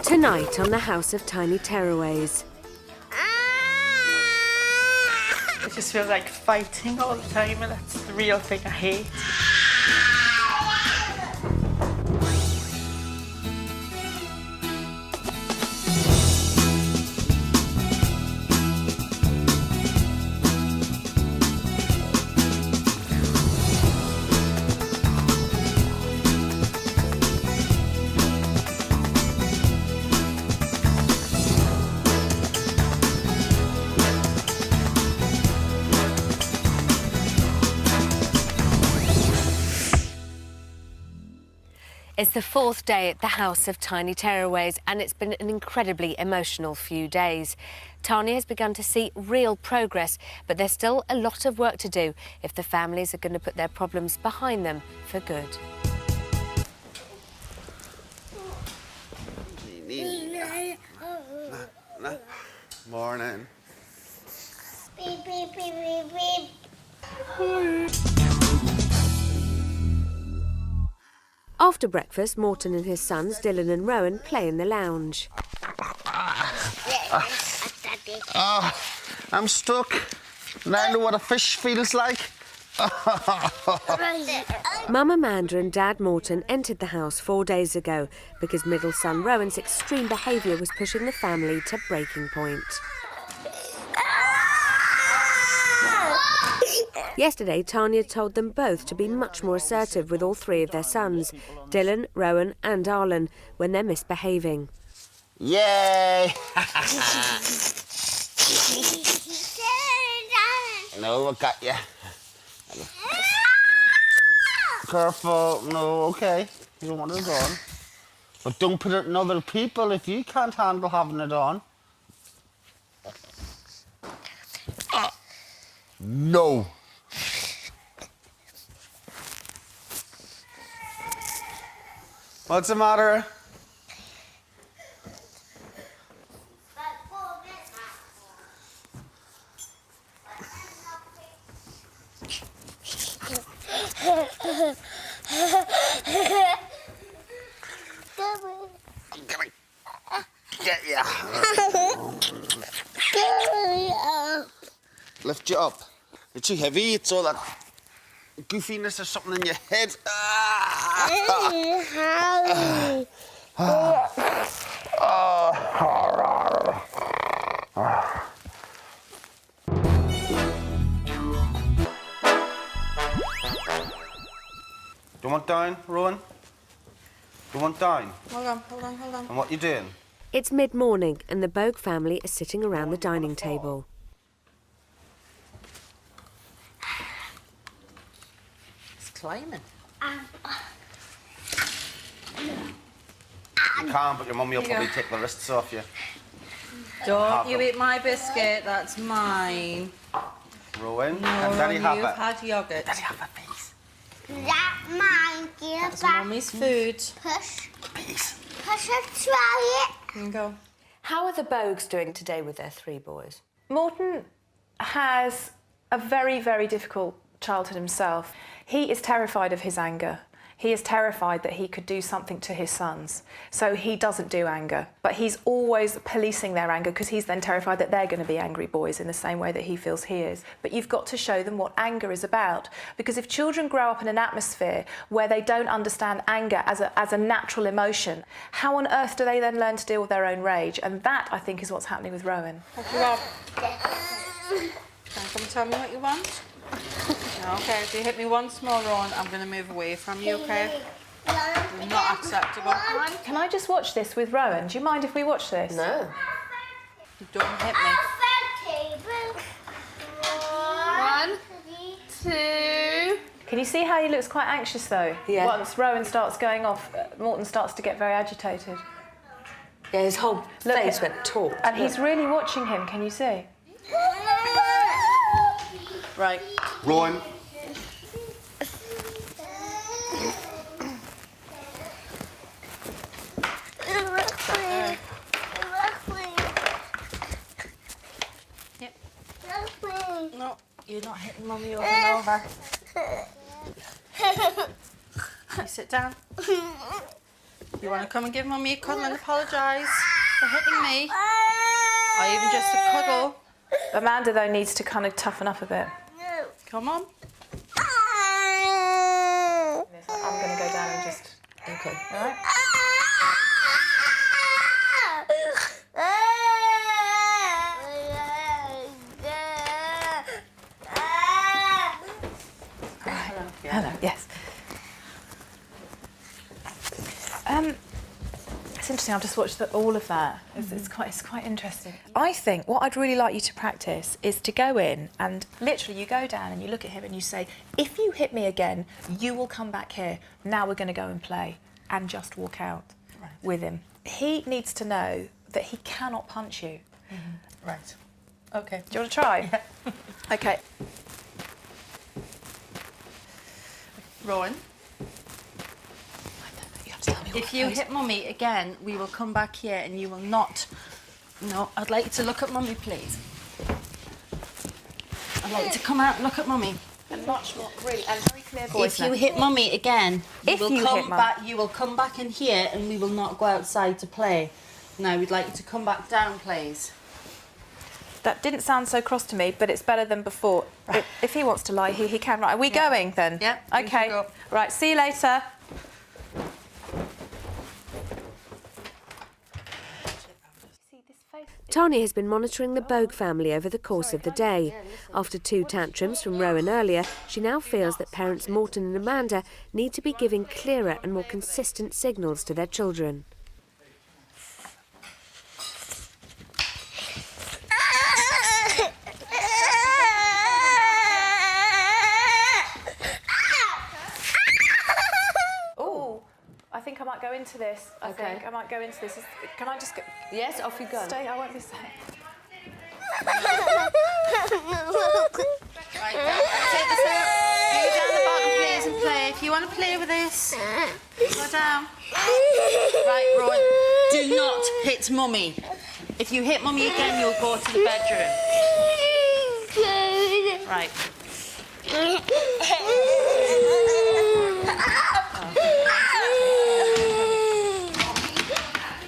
Tonight on the House of Tiny Tearaways. It just feels like fighting all the time, and that's the real thing I hate. It's the fourth day at the House of Tiny Tearaways, and it's been an incredibly emotional few days. Tanya has begun to see real progress, but there's still a lot of work to do if the families are going to put their problems behind them for good. Morning. Beep, beep, beep, beep, beep. After breakfast, Morton and his sons, Dylan and Rowan, play in the lounge. I'm stuck. And I know what a fish feels like. Mum Amanda and Dad Morton entered the house 4 days ago because middle son Rowan's extreme behaviour was pushing the family to breaking point. Yesterday, Tanya told them both to be much more assertive with all three of their sons, Dylan, Rowan and Arlen, when they're misbehaving. Yay! No, I got you. Careful. No, okay. You don't want it on. But don't put it in other people if you can't handle having it on. No. What's the matter? I'm gonna get ya. Lift you up. You're too heavy. It's all that goofiness or something in your head. Do you want down, Rowan? Do you want down? Hold on. And what you doing? It's mid-morning and the Boag family are sitting around the dining table. It's climbing. You can't, but your mummy will probably take the wrists off you. Don't you eat my biscuit, that's mine. Rowan, No, and Daddy have you've it. had yoghurt. Daddy have a piece. That mine, give That's back. Mummy's food. Push. Piece. Push her, try it. Here you go. How are the Boags doing today with their three boys? Morton has a very, very difficult childhood himself. He is terrified of his anger. He is terrified that he could do something to his sons. So he doesn't do anger, but he's always policing their anger because he's then terrified that they're going to be angry boys in the same way that he feels he is. But you've got to show them what anger is about, because if children grow up in an atmosphere where they don't understand anger as a natural emotion, how on earth do they then learn to deal with their own rage? And that, I think, is what's happening with Rowan. What do you want? Can you come tell me what you want? Okay, if you hit me once more, Rowan, I'm going to move away from you, okay? It's not acceptable. Can I just watch this with Rowan? Do you mind if we watch this? No. Don't hit me. 1, 2. Can you see how he looks quite anxious, though? Yeah. Once Rowan starts going off, Morton starts to get very agitated. Yeah, his whole face went taut. And he's really watching him, can you see? Right. Rowan. Yep. No, you're not hitting Mummy over and over. You sit down. You want to come and give Mummy a cuddle and apologise for hitting me? Or even just a cuddle? Amanda, though, needs to kind of toughen up a bit. Come on. I'm going to go down and just... Okay. All right? Hello, yes. It's interesting, I've just watched all of that. It's quite interesting. I think what I'd really like you to practice is to go in and literally you go down and you look at him and you say, if you hit me again, you will come back here. Now we're going to go and play, and just walk out with him. He needs to know that he cannot punch you. Right. Okay. Do you want to try? Yeah. Okay. Rowan, You have to tell me what if you hit Mummy again, we will come back here and you will not... No, I'd like you to look at Mummy, please. I'd like you to come out and look at Mummy. and much more really and very clear voice. If you hit Mummy again, If you hit Mum. you will come back in here and we will not go outside to play. Now we'd like you to come back down, please. That didn't sound so cross to me, but it's better than before. If he wants to lie, he can. Right, are we going then? Yeah. Okay. Right, see you later. Tanya has been monitoring the Boag family over the course of the day. After 2 tantrums from Rowan earlier, she now feels that parents Morton and Amanda need to be giving clearer and more consistent signals to their children. Oh, I think I might go into this. I think I might go into this. Can I just go? Yes, off you go. Stay, I won't be safe. Right, take this out. You go down the bottom, please, and play. If you want to play with this, go down. Right, Rowan, do not hit Mummy. If you hit Mummy again, you'll go to the bedroom. Right.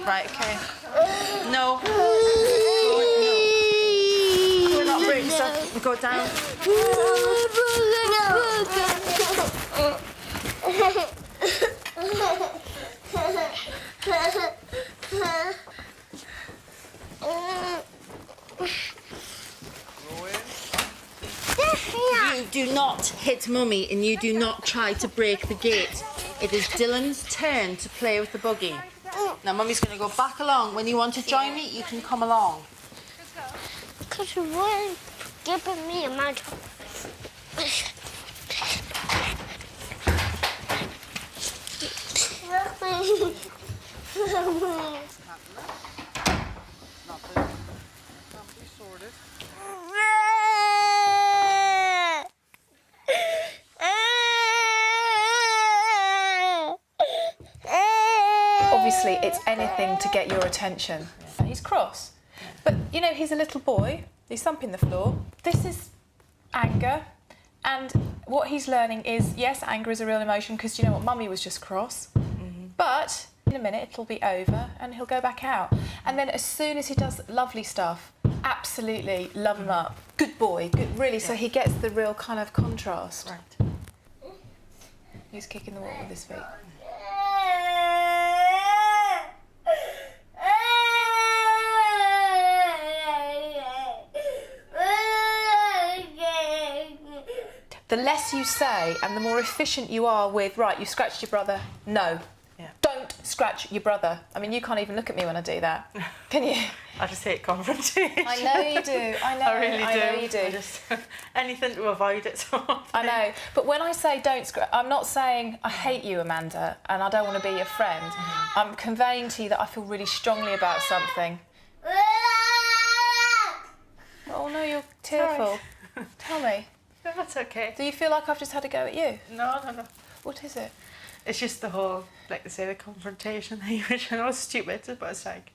Right, okay. No. We're not break yourself. Go down. You do not hit Mummy and you do not try to break the gate. It is Dylan's turn to play with the buggy. Now Mummy's going to go back along. When you want to join me, you can come along. Because you weren't giving me a mantle. Obviously, it's anything to get your attention. He's cross. But, you know, he's a little boy. He's thumping the floor. This is anger. And what he's learning is, yes, anger is a real emotion because, you know what, Mummy was just cross. But in a minute, it'll be over and he'll go back out. And then as soon as he does lovely stuff, absolutely love him up. Good boy, good, really. So he gets the real kind of contrast. Right. He's kicking the wall with his feet. The less you say and the more efficient you are with, right, you scratched your brother, no. Yeah. Don't scratch your brother. I mean, you can't even look at me when I do that, can you? I just hate confrontation. I know you do, I know, I really do. I know you do. I just, anything to avoid it. Sort of I know, but when I say don't scratch, I'm not saying I hate you, Amanda, and I don't want to be your friend. I'm conveying to you that I feel really strongly about something. Oh no, you're tearful. Tell me. No, that's okay. Do you feel like I've just had a go at you? No. What is it? It's just the whole, like they say, the confrontation thing, which I know is stupid, but it's like,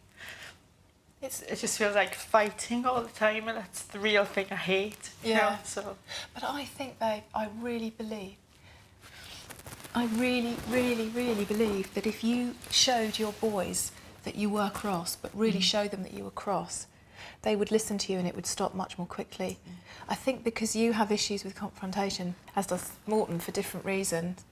it just feels like fighting all the time, and that's the real thing I hate. Yeah. You know, so. But I think, babe, I really believe I really, really, really believe that if you showed your boys that you were cross, but really showed them that you were cross, they would listen to you and it would stop much more quickly. I think because you have issues with confrontation, as does Morton for different reasons,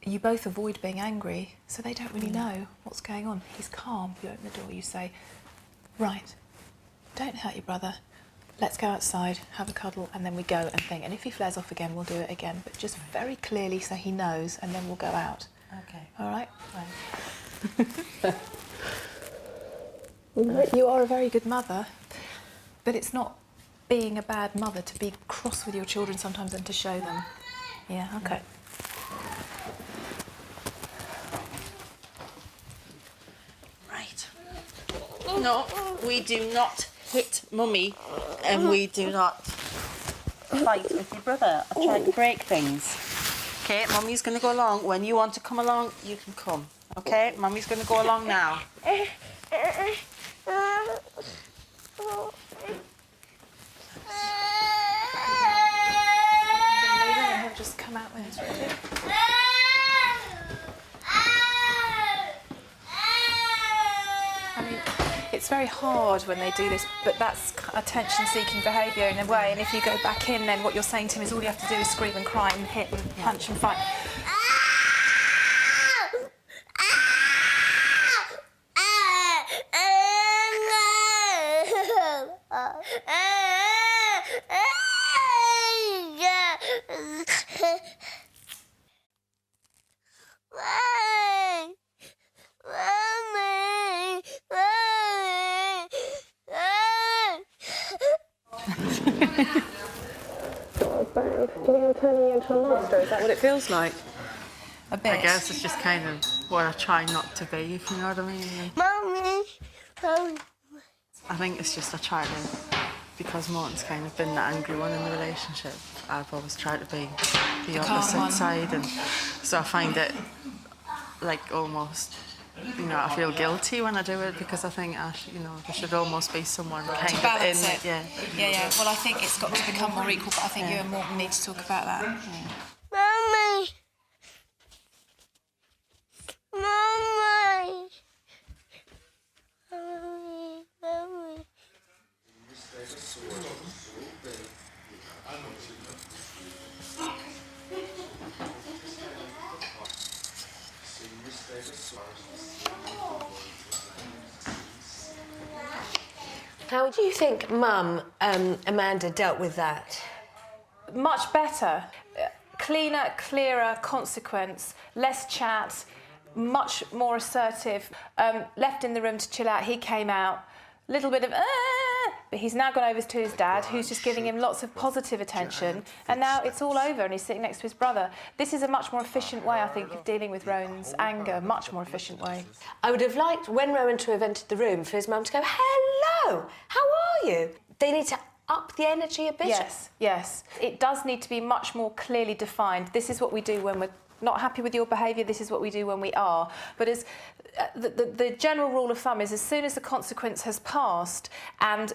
you both avoid being angry, so they don't really know what's going on. He's calm. You open the door, you say, right, don't hurt your brother. Let's go outside, have a cuddle, and then we go and think. And if he flares off again, we'll do it again. But just very clearly so he knows, and then we'll go out. Okay. All right? Right. You are a very good mother, but it's not being a bad mother to be cross with your children sometimes and to show them. Yeah, okay. Right. No, we do not hit Mummy, and we do not fight with your brother or try to break things. Okay, Mummy's going to go along. When you want to come along, you can come. Okay, Mummy's going to go along now. He'll just come out when he's ready. I mean, it's very hard when they do this, but that's attention-seeking behaviour in a way, and if you go back in, then what you're saying to him is all you have to do is scream and cry and hit and punch and fight. Turning into a monster, is that what it feels like? A bit. I guess it's just kind of what I try not to be, if you know what I mean. Mommy, Mommy. I think it's just I try to, because Morton's kind of been the angry one in the relationship, I've always tried to be the opposite side, and so I find it like almost, you know, I feel guilty when I do it because I think, you know, there should almost be someone kind of balance in it. Yeah. Yeah. Well, I think it's got to become more equal, but I think you and Morton need to talk about that. Mommy. Mommy. Mommy. Mommy. How do you think Mum, Amanda, dealt with that? Much better. Cleaner, clearer consequence, less chat, much more assertive. Left in the room to chill out, he came out. Little bit of, but he's now gone over to his dad, who's just giving him lots of positive attention, and now it's all over and he's sitting next to his brother. This is a much more efficient way, I think, of dealing with Rowan's anger, much more efficient way. I would have liked, when Rowan to have entered the room, for his mum to go, hello, how are you? They need to up the energy a bit. Yes. It does need to be much more clearly defined. This is what we do when we're not happy with your behaviour, this is what we do when we are. But as the general rule of thumb is as soon as the consequence has passed and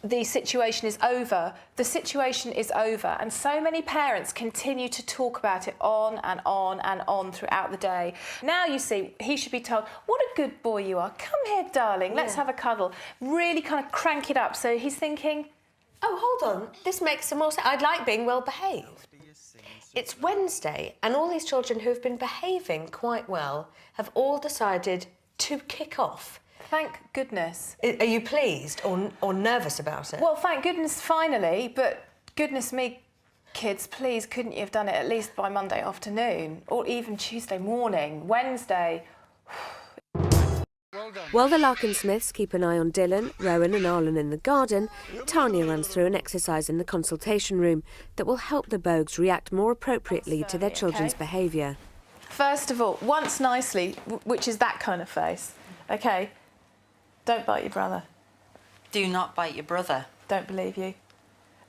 the situation is over, the situation is over. And so many parents continue to talk about it on and on and on throughout the day. Now you see, he should be told, what a good boy you are. Come here, darling, let's have a cuddle. Really kind of crank it up so he's thinking, oh, hold on, this makes some more sense. I'd like being well behaved. It's Wednesday, and all these children who have been behaving quite well have all decided to kick off. thank goodness. Are you pleased or nervous about it? Well, thank goodness finally, but goodness me, kids, please, couldn't you have done it at least by Monday afternoon or even Tuesday morning, Wednesday? While the Larkin-Smiths keep an eye on Dylan, Rowan and Arlen in the garden, Tanya runs through an exercise in the consultation room that will help the boags react more appropriately to their children's behaviour. First of all, once nicely, which is that kind of face, OK? Don't bite your brother. Do not bite your brother. Don't believe you.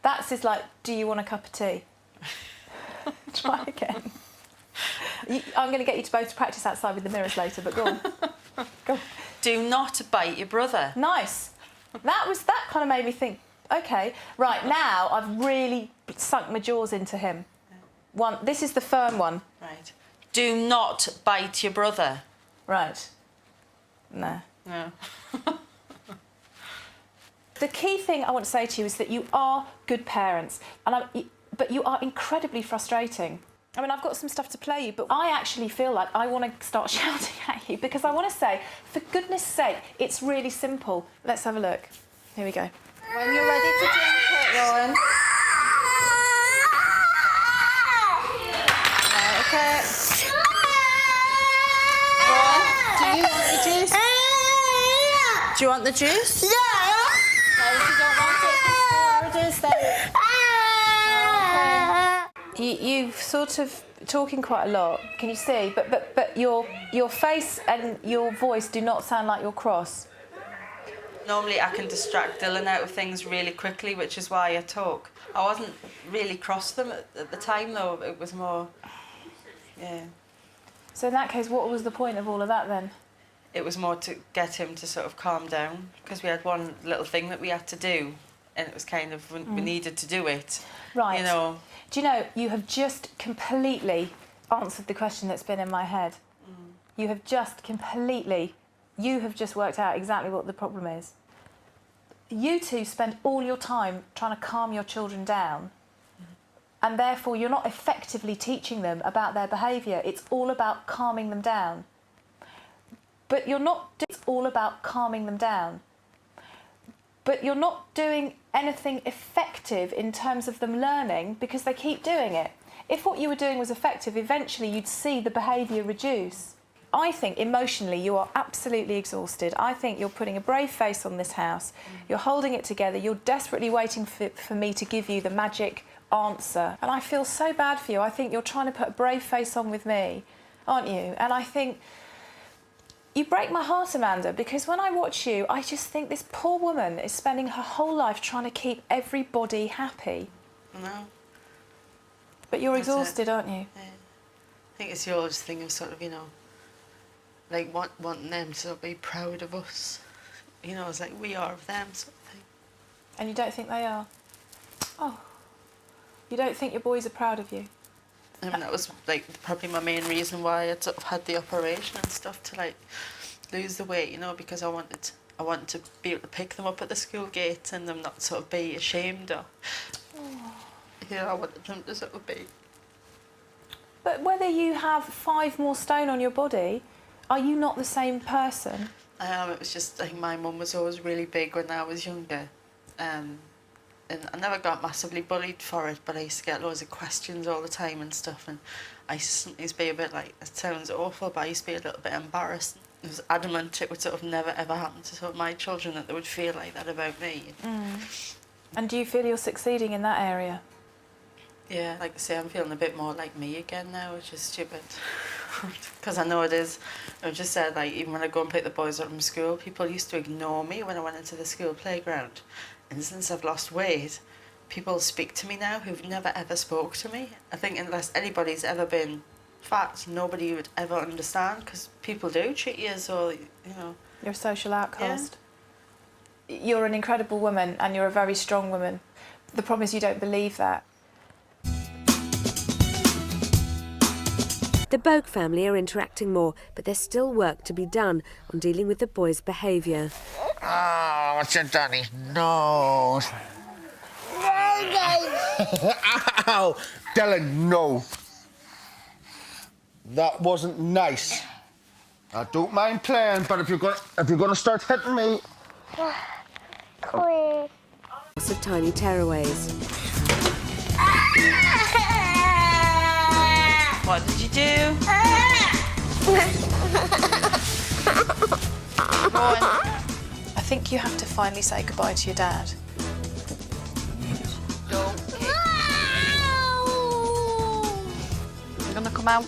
That's just like, do you want a cup of tea? Try again. I'm going to get you to both practice outside with the mirrors later, but go on. Go on. Do not bite your brother. Nice. That kind of made me think, OK, right, now I've really sunk my jaws into him. One. This is the firm one. Right. Do not bite your brother. Right. No. No. The key thing I want to say to you is that you are good parents, but you are incredibly frustrating. I mean, I've got some stuff to play you, but I actually feel like I want to start shouting at you because I want to say, for goodness sake, it's really simple. Let's have a look. Here we go. When you're ready to drink it, Rowan. Right, okay. Rowan, do you want the juice? Do you want the juice? No, if you don't want it, just pour it then. You've sort of talking quite a lot. Can you see? But your face and your voice do not sound like you're cross. Normally I can distract Dylan out of things really quickly, which is why I talk. I wasn't really cross them at the time, though. It was more, yeah. So in that case, what was the point of all of that then? It was more to get him to sort of calm down, because we had one little thing that we had to do, and it was kind of, we needed to do it. Right. You know. Do you know, you have just completely answered the question that's been in my head. You have just worked out exactly what the problem is. You two spend all your time trying to calm your children down, and therefore you're not effectively teaching them about their behaviour. It's all about calming them down. But you're not, it's all about calming them down. But you're not doing anything effective in terms of them learning because they keep doing it. If what you were doing was effective, eventually you'd see the behaviour reduce. I think emotionally you are absolutely exhausted. I think you're putting a brave face on this house. You're holding it together. You're desperately waiting for me to give you the magic answer. And I feel so bad for you. I think you're trying to put a brave face on with me, aren't you? And I think you break my heart, Amanda, because when I watch you, I just think this poor woman is spending her whole life trying to keep everybody happy. No. But you're That's exhausted, it. aren't you? Yeah. I think it's your thing of sort of, you know, like wanting them to sort of be proud of us. You know, it's like we are of them sort of thing. And you don't think they are? Oh. You don't think your boys are proud of you? I mean, that was like probably my main reason why I sort of had the operation and stuff, to like lose the weight, you know, because I wanted to be able to pick them up at the school gate and them not sort of be ashamed or, you know, I wanted them to sort of be. But whether you have 5 more stone on your body, are you not the same person? It was just, I think my mum was always really big when I was younger. And I never got massively bullied for it, but I used to get loads of questions all the time and stuff, and I used to be a bit like, it sounds awful, but I used to be a little bit embarrassed. I was adamant it would sort of never ever happen to sort of my children, that they would feel like that about me. And do you feel you're succeeding in that area? Yeah, like I say, I'm feeling a bit more like me again now, which is stupid. Because I know it is. I just said, like, even when I go and pick the boys up from school, people used to ignore me when I went into the school playground. And since I've lost weight, people speak to me now who've never ever spoke to me. I think unless anybody's ever been fat, nobody would ever understand, because people do treat you as all, you know. You're a social outcast. Yeah. You're an incredible woman and you're a very strong woman. The problem is you don't believe that. The Boag family are interacting more, but there's still work to be done on dealing with the boys' behaviour. Oh, what's your Danny's nose? Ow! Dylan, no. That wasn't nice. I don't mind playing, but if you're gonna start hitting me. Lots of tiny tearaways. What did you do? I think you have to finally say goodbye to your dad. Don't. You're gonna come out.